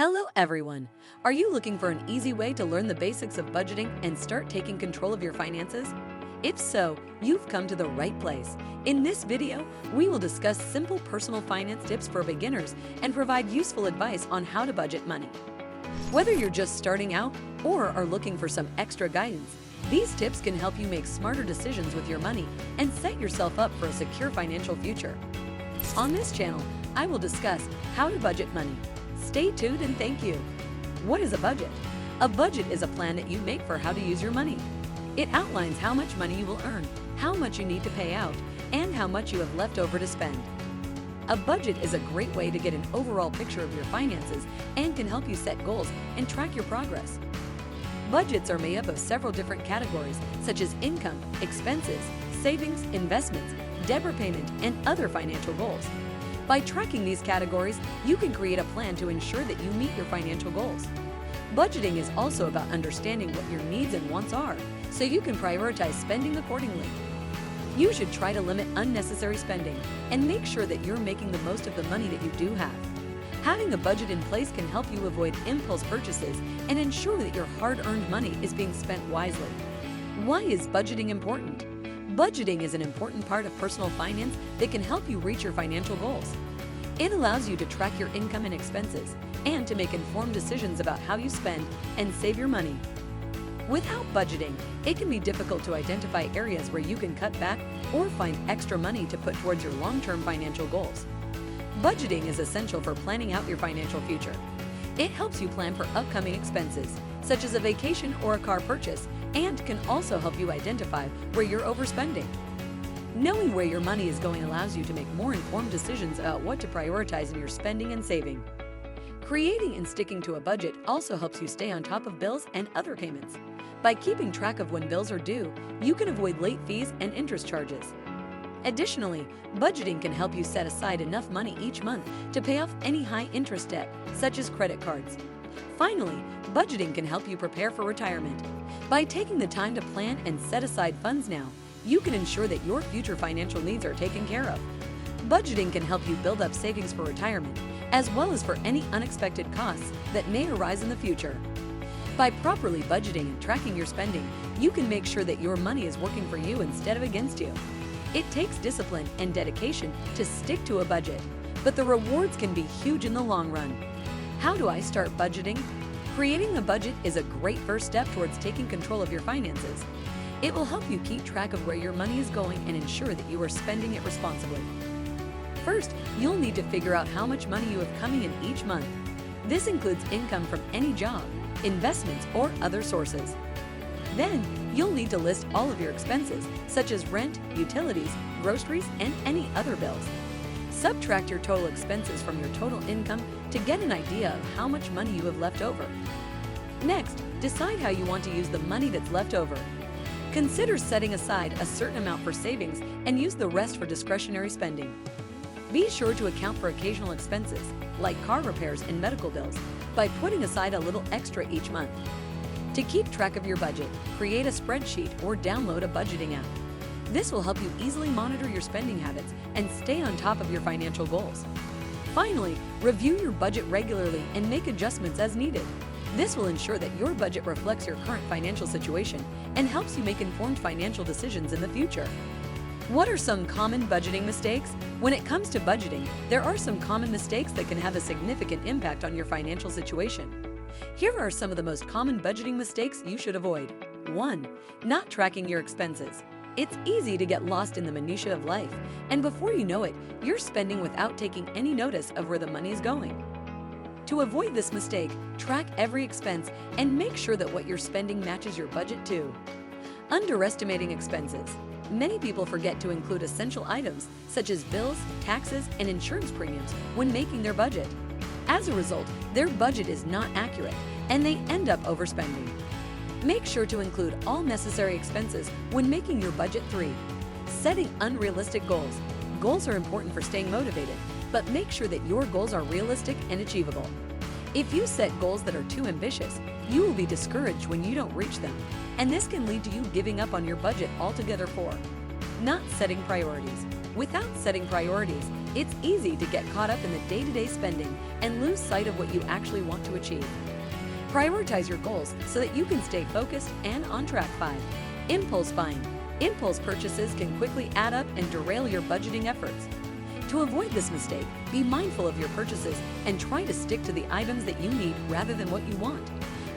Hello everyone! Are you looking for an easy way to learn the basics of budgeting and start taking control of your finances? If so, you've come to the right place. In this video, we will discuss simple personal finance tips for beginners and provide useful advice on how to budget money. Whether you're just starting out or are looking for some extra guidance, these tips can help you make smarter decisions with your money and set yourself up for a secure financial future. On this channel, I will discuss how to budget money. Stay tuned and thank you. What is a budget? A budget is a plan that you make for how to use your money. It outlines how much money you will earn, how much you need to pay out, and how much you have left over to spend. A budget is a great way to get an overall picture of your finances and can help you set goals and track your progress. Budgets are made up of several different categories such as income, expenses, savings, investments, debt repayment, and other financial goals. By tracking these categories, you can create a plan to ensure that you meet your financial goals. Budgeting is also about understanding what your needs and wants are, so you can prioritize spending accordingly. You should try to limit unnecessary spending and make sure that you're making the most of the money that you do have. Having a budget in place can help you avoid impulse purchases and ensure that your hard-earned money is being spent wisely. Why is budgeting important? Budgeting is an important part of personal finance that can help you reach your financial goals. It allows you to track your income and expenses and to make informed decisions about how you spend and save your money. Without budgeting, it can be difficult to identify areas where you can cut back or find extra money to put towards your long-term financial goals. Budgeting is essential for planning out your financial future. It helps you plan for upcoming expenses, such as a vacation or a car purchase, and can also help you identify where you're overspending. Knowing where your money is going allows you to make more informed decisions about what to prioritize in your spending and saving. Creating and sticking to a budget also helps you stay on top of bills and other payments. By keeping track of when bills are due, you can avoid late fees and interest charges. Additionally, budgeting can help you set aside enough money each month to pay off any high-interest debt, such as credit cards. Finally, budgeting can help you prepare for retirement. By taking the time to plan and set aside funds now, you can ensure that your future financial needs are taken care of. Budgeting can help you build up savings for retirement, as well as for any unexpected costs that may arise in the future. By properly budgeting and tracking your spending, you can make sure that your money is working for you instead of against you. It takes discipline and dedication to stick to a budget, but the rewards can be huge in the long run. How do I start budgeting? Creating a budget is a great first step towards taking control of your finances. It will help you keep track of where your money is going and ensure that you are spending it responsibly. First, you'll need to figure out how much money you have coming in each month. This includes income from any job, investments, or other sources. Then, you'll need to list all of your expenses, such as rent, utilities, groceries, and any other bills. Subtract your total expenses from your total income to get an idea of how much money you have left over. Next, decide how you want to use the money that's left over. Consider setting aside a certain amount for savings and use the rest for discretionary spending. Be sure to account for occasional expenses, like car repairs and medical bills, by putting aside a little extra each month. To keep track of your budget, create a spreadsheet or download a budgeting app. This will help you easily monitor your spending habits and stay on top of your financial goals. Finally, review your budget regularly and make adjustments as needed. This will ensure that your budget reflects your current financial situation and helps you make informed financial decisions in the future. What are some common budgeting mistakes? When it comes to budgeting, there are some common mistakes that can have a significant impact on your financial situation. Here are some of the most common budgeting mistakes you should avoid. 1. Not tracking your expenses. It's easy to get lost in the minutiae of life, and before you know it, you're spending without taking any notice of where the money is going. To avoid this mistake, track every expense and make sure that what you're spending matches your budget too. Underestimating expenses. Many people forget to include essential items such as bills, taxes, and insurance premiums when making their budget. As a result, their budget is not accurate and they end up overspending. Make sure to include all necessary expenses when making your budget. 3. Setting unrealistic goals. Goals are important for staying motivated, but make sure that your goals are realistic and achievable. If you set goals that are too ambitious, you will be discouraged when you don't reach them, and this can lead to you giving up on your budget altogether. 4. Not setting priorities. Without setting priorities, It's easy to get caught up in the day-to-day spending and lose sight of what you actually want to achieve. Prioritize your goals so that you can stay focused and on track. 5. Impulse buying. Impulse purchases can quickly add up and derail your budgeting efforts. To avoid this mistake, be mindful of your purchases and try to stick to the items that you need rather than what you want.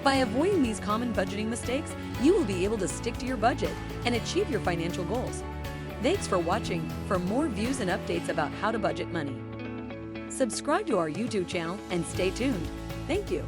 By avoiding these common budgeting mistakes, you will be able to stick to your budget and achieve your financial goals. Thanks for watching. For more views and updates about how to budget money, subscribe to our YouTube channel and stay tuned. Thank you.